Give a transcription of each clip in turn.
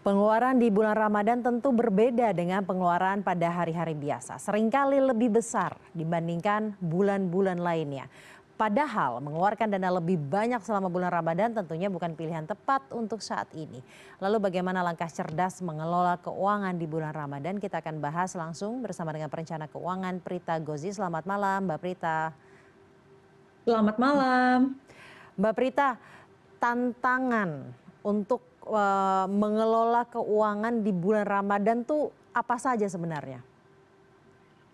Pengeluaran di bulan Ramadan tentu berbeda dengan pengeluaran pada hari-hari biasa. Seringkali lebih besar dibandingkan bulan-bulan lainnya. Padahal mengeluarkan dana lebih banyak selama bulan Ramadan tentunya bukan pilihan tepat untuk saat ini. Lalu bagaimana langkah cerdas mengelola keuangan di bulan Ramadan? Kita akan bahas langsung bersama dengan perencana keuangan Prita Gozi. Selamat malam Mbak Prita. Selamat malam. Mbak Prita, tantangan untuk mengelola keuangan di bulan Ramadan tuh apa saja sebenarnya?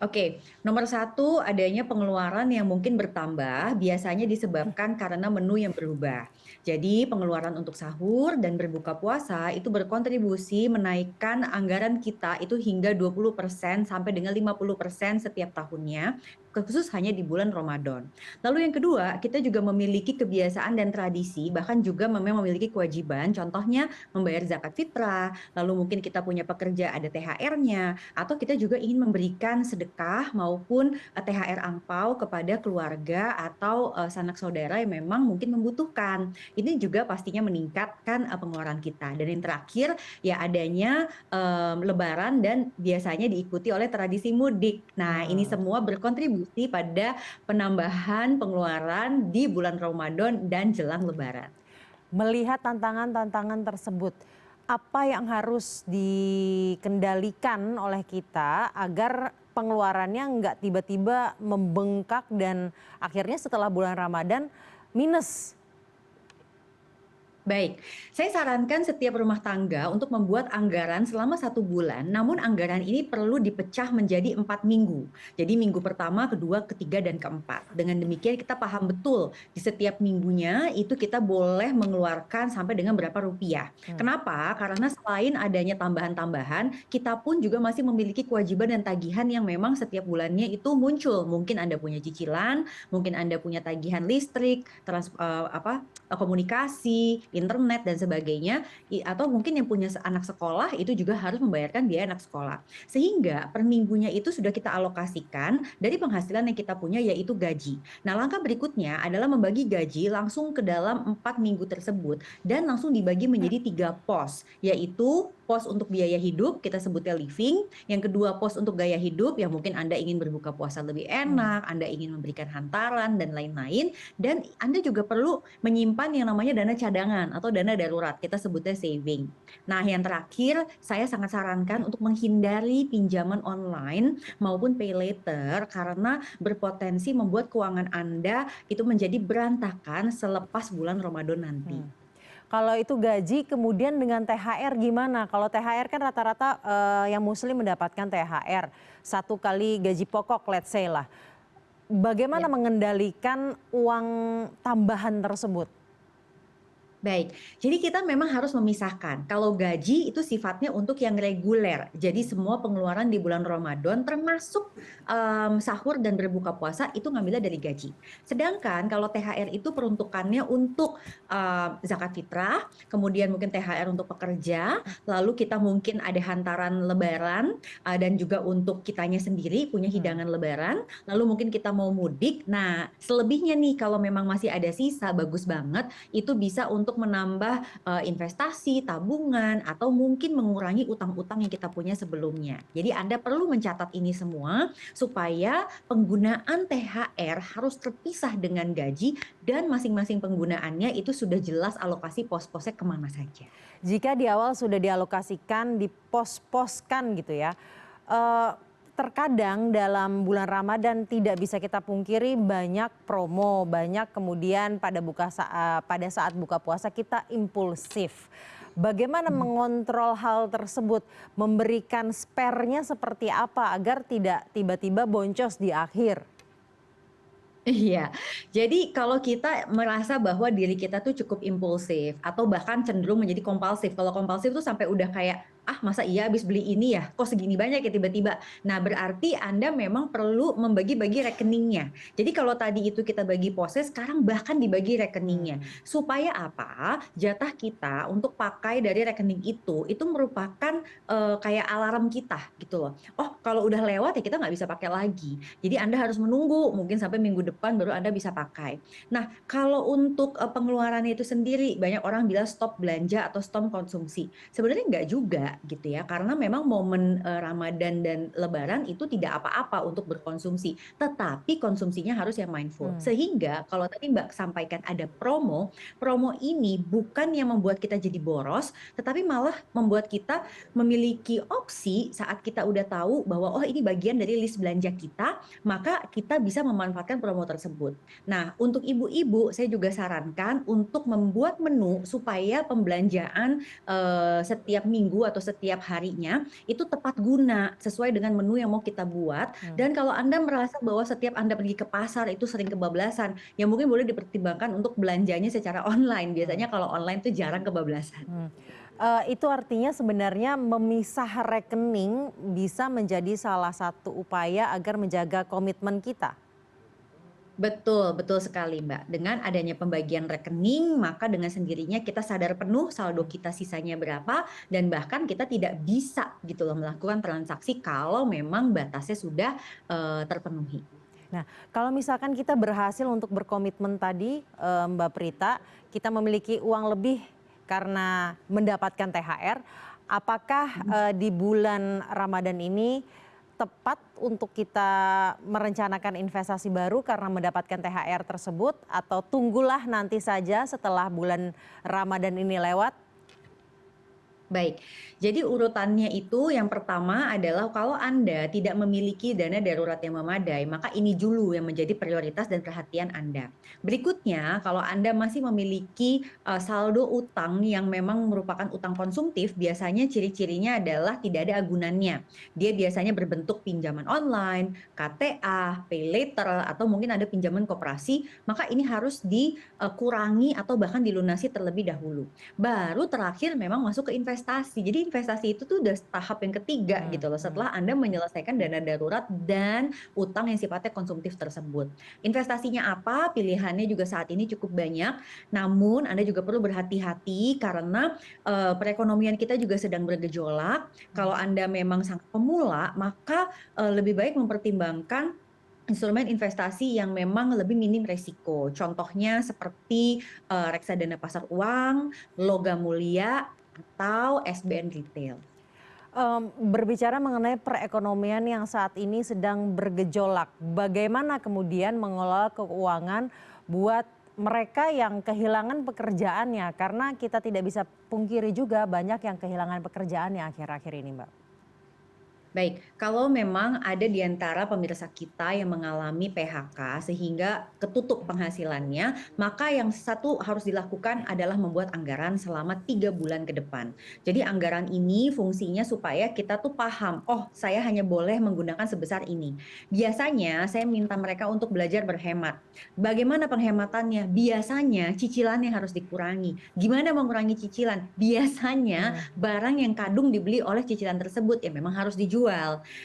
Oke, nomor satu adanya pengeluaran yang mungkin bertambah, biasanya disebabkan karena menu yang berubah. Jadi pengeluaran untuk sahur dan berbuka puasa itu berkontribusi menaikkan anggaran kita itu hingga 20% sampai dengan 50% setiap tahunnya, khusus hanya di bulan Ramadan. Lalu yang kedua, kita juga memiliki kebiasaan dan tradisi, bahkan juga memang memiliki kewajiban, contohnya membayar zakat fitrah, lalu mungkin kita punya pekerja ada THR-nya, atau kita juga ingin memberikan sedekah maupun THR angpau kepada keluarga atau sanak saudara yang memang mungkin membutuhkan. Ini juga pastinya meningkatkan pengeluaran kita. Dan yang terakhir ya adanya lebaran dan biasanya diikuti oleh tradisi mudik. Nah, ini Hmm. semua berkontribusi pada penambahan pengeluaran di bulan Ramadan dan jelang lebaran. Melihat tantangan-tantangan tersebut, apa yang harus dikendalikan oleh kita agar pengeluarannya nggak tiba-tiba membengkak dan akhirnya setelah bulan Ramadan minus? Baik, saya sarankan setiap rumah tangga untuk membuat anggaran selama 1 bulan, namun anggaran ini perlu dipecah menjadi 4 minggu. Jadi minggu pertama, kedua, ketiga, dan keempat. Dengan demikian kita paham betul di setiap minggunya itu kita boleh mengeluarkan sampai dengan berapa rupiah. Hmm. Kenapa? Karena selain adanya tambahan-tambahan, kita pun juga masih memiliki kewajiban dan tagihan yang memang setiap bulannya itu muncul. Mungkin Anda punya cicilan, mungkin Anda punya tagihan listrik, komunikasi, internet dan sebagainya, atau mungkin yang punya anak sekolah itu juga harus membayarkan biaya anak sekolah. Sehingga per minggunya itu sudah kita alokasikan dari penghasilan yang kita punya yaitu gaji. Nah, langkah berikutnya adalah membagi gaji langsung ke dalam 4 minggu tersebut dan langsung dibagi menjadi 3 pos, yaitu pos untuk biaya hidup, kita sebutnya living. Yang kedua, pos untuk gaya hidup, yang mungkin Anda ingin berbuka puasa lebih Hmm. enak, Anda ingin memberikan hantaran, dan lain-lain. Dan Anda juga perlu menyimpan yang namanya dana cadangan atau dana darurat, kita sebutnya saving. Nah, yang terakhir, saya sangat sarankan untuk menghindari pinjaman online maupun pay later karena berpotensi membuat keuangan Anda itu menjadi berantakan selepas bulan Ramadan nanti. Hmm. Kalau itu gaji kemudian dengan THR gimana? Kalau THR kan rata-rata yang muslim mendapatkan THR satu kali gaji pokok, let's say lah. Bagaimana Ya. mengendalikan uang tambahan tersebut? Baik, jadi kita memang harus memisahkan. Kalau gaji itu sifatnya untuk yang reguler. Jadi semua pengeluaran di bulan Ramadan termasuk sahur dan berbuka puasa itu ngambilnya dari gaji. Sedangkan kalau THR itu peruntukannya untuk zakat fitrah, kemudian mungkin THR untuk pekerja, lalu kita mungkin ada hantaran lebaran dan juga untuk kitanya sendiri punya Hmm. hidangan lebaran, lalu mungkin kita mau mudik. Nah, selebihnya nih kalau memang masih ada sisa bagus banget itu bisa untuk menambah investasi, tabungan, atau mungkin mengurangi utang-utang yang kita punya sebelumnya. Jadi Anda perlu mencatat ini semua supaya penggunaan THR harus terpisah dengan gaji dan masing-masing penggunaannya itu sudah jelas alokasi pos-posnya kemana saja. Jika di awal sudah dialokasikan, dipos-poskan gitu ya, eh, terkadang dalam bulan Ramadan tidak bisa kita pungkiri banyak promo, banyak kemudian pada saat buka puasa kita impulsif. Bagaimana mengontrol hal tersebut, memberikan spare-nya seperti apa agar tidak tiba-tiba boncos di akhir? Iya, jadi kalau kita merasa bahwa diri kita tuh cukup impulsif atau bahkan cenderung menjadi kompulsif. Kalau kompulsif tuh sampai udah kayak, ah masa iya habis beli ini ya, kok segini banyak ya tiba-tiba. Nah berarti Anda memang perlu membagi-bagi rekeningnya. Jadi kalau tadi itu kita bagi pose, sekarang bahkan dibagi rekeningnya. Hmm. Supaya apa? Jatah kita untuk pakai dari rekening itu merupakan kayak alarm kita gitu loh. Oh kalau udah lewat ya kita nggak bisa pakai lagi. Jadi Anda harus menunggu mungkin sampai minggu depan baru Anda bisa pakai. Nah, kalau untuk pengeluarannya itu sendiri, banyak orang bilang stop belanja atau stop konsumsi. Sebenarnya nggak juga gitu ya, karena memang momen Ramadan dan Lebaran itu tidak apa-apa untuk berkonsumsi, tetapi konsumsinya harus yang mindful. Hmm. Sehingga kalau tadi Mbak sampaikan ada promo, promo ini bukan yang membuat kita jadi boros, tetapi malah membuat kita memiliki opsi saat kita udah tahu bahwa oh ini bagian dari list belanja kita, maka kita bisa memanfaatkan promo tersebut. Nah, untuk ibu-ibu saya juga sarankan untuk membuat menu supaya pembelanjaan setiap minggu atau setiap harinya itu tepat guna sesuai dengan menu yang mau kita buat. Hmm. Dan kalau Anda merasa bahwa setiap Anda pergi ke pasar itu sering kebablasan, ya mungkin boleh dipertimbangkan untuk belanjanya secara online. Hmm. Biasanya kalau online tuh jarang kebablasan. Hmm. Itu artinya sebenarnya memisah rekening bisa menjadi salah satu upaya agar menjaga komitmen kita. Betul, betul sekali Mbak. Dengan adanya pembagian rekening, maka dengan sendirinya kita sadar penuh saldo kita sisanya berapa, dan bahkan kita tidak bisa gitu loh melakukan transaksi kalau memang batasnya sudah terpenuhi. Nah, kalau misalkan kita berhasil untuk berkomitmen tadi, Mbak Prita, kita memiliki uang lebih karena mendapatkan THR, apakah di bulan Ramadan ini tepat untuk kita merencanakan investasi baru karena mendapatkan THR tersebut, atau tunggulah nanti saja setelah bulan Ramadan ini lewat? Baik, jadi urutannya itu yang pertama adalah kalau Anda tidak memiliki dana darurat yang memadai, maka ini dulu yang menjadi prioritas dan perhatian Anda. Berikutnya, kalau Anda masih memiliki saldo utang yang memang merupakan utang konsumtif, biasanya ciri-cirinya adalah tidak ada agunannya. Dia biasanya berbentuk pinjaman online, KTA, pay later, atau mungkin ada pinjaman koperasi, maka ini harus dikurangi atau bahkan dilunasi terlebih dahulu. Baru terakhir memang masuk ke investasi. Jadi investasi itu tuh udah tahap yang ketiga Hmm. gitu loh, setelah Anda menyelesaikan dana darurat dan utang yang sifatnya konsumtif tersebut. Investasinya apa? Pilihannya juga saat ini cukup banyak, namun Anda juga perlu berhati-hati karena perekonomian kita juga sedang bergejolak. Kalau Anda memang sangat pemula, maka lebih baik mempertimbangkan instrumen investasi yang memang lebih minim resiko. Contohnya seperti reksadana pasar uang, logam mulia, atau SBN retail. Berbicara mengenai perekonomian yang saat ini sedang bergejolak, bagaimana kemudian mengelola keuangan buat mereka yang kehilangan pekerjaannya? Karena kita tidak bisa pungkiri juga banyak yang kehilangan pekerjaannya akhir-akhir ini, Mbak. Baik, kalau memang ada di antara pemirsa kita yang mengalami PHK sehingga ketutup penghasilannya, maka yang satu harus dilakukan adalah membuat anggaran selama 3 bulan ke depan. Jadi anggaran ini fungsinya supaya kita tuh paham, oh saya hanya boleh menggunakan sebesar ini. Biasanya saya minta mereka untuk belajar berhemat. Bagaimana penghematannya? Biasanya cicilannya harus dikurangi. Gimana mengurangi cicilan? Biasanya Hmm. barang yang kadung dibeli oleh cicilan tersebut ya memang harus dijual.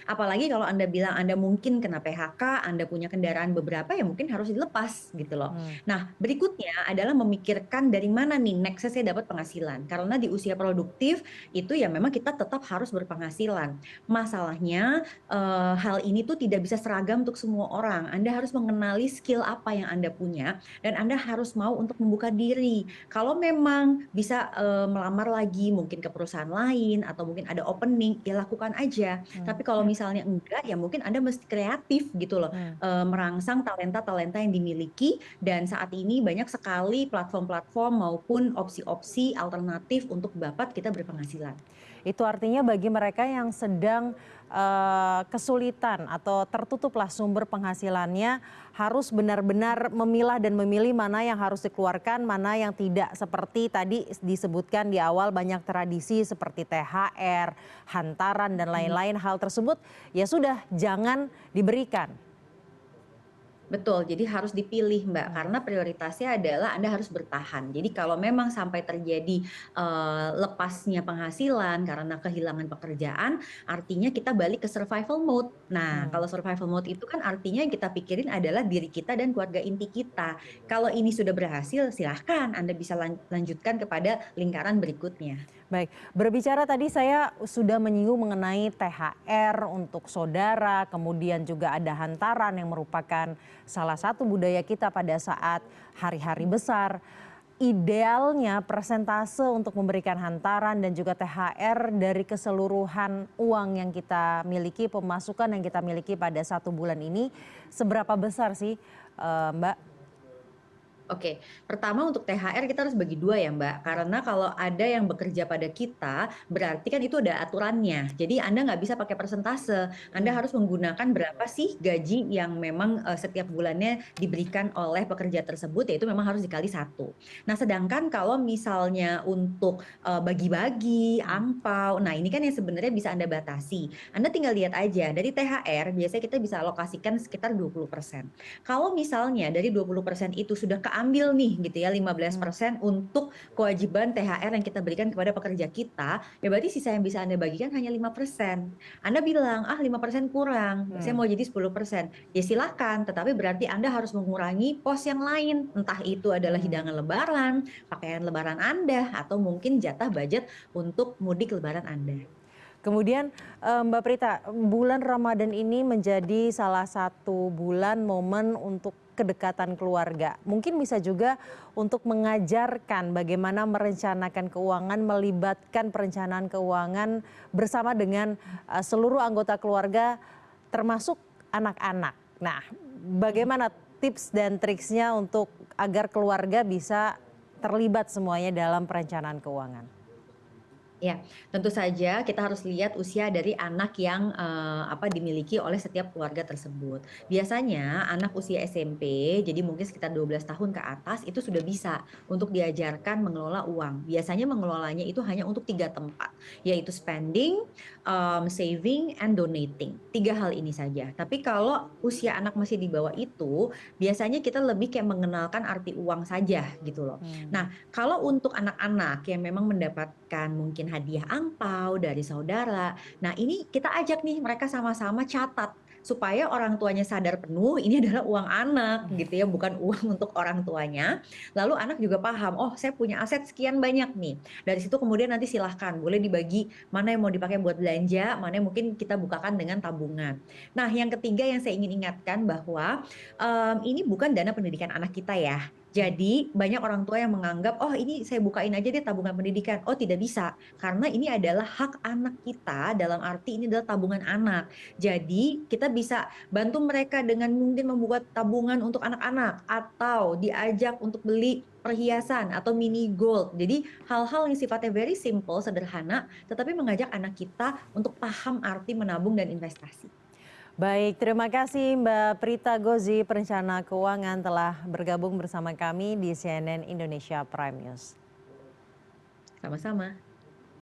Apalagi kalau Anda bilang Anda mungkin kena PHK, Anda punya kendaraan beberapa ya mungkin harus dilepas gitu loh. Hmm. Nah, berikutnya adalah memikirkan dari mana nih next saya dapat penghasilan. Karena di usia produktif itu ya memang kita tetap harus berpenghasilan. Masalahnya hal ini tuh tidak bisa seragam untuk semua orang. Anda harus mengenali skill apa yang Anda punya dan Anda harus mau untuk membuka diri. Kalau memang bisa melamar lagi mungkin ke perusahaan lain atau mungkin ada opening, ya lakukan aja. Hmm. Tapi kalau misalnya enggak, ya mungkin Anda mesti kreatif gitu loh, Hmm. merangsang talenta-talenta yang dimiliki dan saat ini banyak sekali platform-platform maupun opsi-opsi alternatif untuk dapat kita berpenghasilan. Itu artinya bagi mereka yang sedang kesulitan atau tertutuplah sumber penghasilannya, harus benar-benar memilah dan memilih mana yang harus dikeluarkan, mana yang tidak. Seperti tadi disebutkan di awal, banyak tradisi seperti THR, hantaran dan lain-lain. Hal tersebut ya sudah jangan diberikan. Betul, jadi harus dipilih Mbak, Hmm. karena prioritasnya adalah Anda harus bertahan. Jadi kalau memang sampai terjadi lepasnya penghasilan karena kehilangan pekerjaan, artinya kita balik ke survival mode. Nah, Hmm. kalau survival mode itu kan artinya yang kita pikirin adalah diri kita dan keluarga inti kita. Kalau ini sudah berhasil, silahkan Anda bisa lanjutkan kepada lingkaran berikutnya. Baik, berbicara tadi saya sudah menyinggung mengenai THR untuk saudara, kemudian juga ada hantaran yang merupakan salah satu budaya kita pada saat hari-hari besar. Idealnya persentase untuk memberikan hantaran dan juga THR dari keseluruhan uang yang kita miliki, pemasukan yang kita miliki pada 1 bulan ini, seberapa besar sih, Mbak? Oke, pertama untuk THR kita harus bagi dua ya Mbak, karena kalau ada yang bekerja pada kita, berarti kan itu ada aturannya. Jadi Anda nggak bisa pakai persentase, Anda harus menggunakan berapa sih gaji yang memang setiap bulannya diberikan oleh pekerja tersebut, yaitu memang harus dikali 1. Nah sedangkan kalau misalnya untuk bagi-bagi, angpau, nah ini kan yang sebenarnya bisa Anda batasi. Anda tinggal lihat aja, dari THR biasanya kita bisa alokasikan sekitar 20%. Kalau misalnya dari 20% itu sudah keambil nih gitu ya 15% untuk kewajiban THR yang kita berikan kepada pekerja kita, ya berarti sisa yang bisa Anda bagikan hanya 5%. Anda bilang, ah 5% kurang, saya mau jadi 10%. Ya silahkan, tetapi berarti Anda harus mengurangi pos yang lain. Entah itu adalah hidangan lebaran, pakaian lebaran Anda, atau mungkin jatah budget untuk mudik lebaran Anda. Kemudian Mbak Prita, bulan Ramadan ini menjadi salah satu bulan momen untuk kedekatan keluarga. Mungkin bisa juga untuk mengajarkan bagaimana merencanakan keuangan, melibatkan perencanaan keuangan bersama dengan seluruh anggota keluarga termasuk anak-anak. Nah, bagaimana tips dan triksnya untuk agar keluarga bisa terlibat semuanya dalam perencanaan keuangan? Ya, tentu saja kita harus lihat usia dari anak yang dimiliki oleh setiap keluarga tersebut. Biasanya anak usia SMP, jadi mungkin sekitar 12 tahun ke atas itu sudah bisa untuk diajarkan mengelola uang. Biasanya mengelolanya itu hanya untuk 3 tempat, yaitu spending, saving, and donating. 3 hal ini saja. Tapi kalau usia anak masih di bawah itu, biasanya kita lebih kayak mengenalkan arti uang saja gitu loh. Nah, kalau untuk anak-anak yang memang mendapatkan mungkin hadiah angpau dari saudara, nah ini kita ajak nih mereka sama-sama catat supaya orang tuanya sadar penuh ini adalah uang anak gitu ya, bukan uang untuk orang tuanya. Lalu anak juga paham, oh saya punya aset sekian banyak nih. Dari situ kemudian nanti silahkan boleh dibagi mana yang mau dipakai buat belanja, mana yang mungkin kita bukakan dengan tabungan. Nah, yang ketiga yang saya ingin ingatkan bahwa ini bukan dana pendidikan anak kita ya. Jadi banyak orang tua yang menganggap, oh ini saya bukain aja deh tabungan pendidikan. Oh tidak bisa, karena ini adalah hak anak kita dalam arti ini adalah tabungan anak. Jadi kita bisa bantu mereka dengan mungkin membuat tabungan untuk anak-anak atau diajak untuk beli perhiasan atau mini gold. Jadi hal-hal yang sifatnya very simple, sederhana, tetapi mengajak anak kita untuk paham arti menabung dan investasi. Baik, terima kasih Mbak Prita Gozi, perencana keuangan telah bergabung bersama kami di CNN Indonesia Prime News. Sama-sama.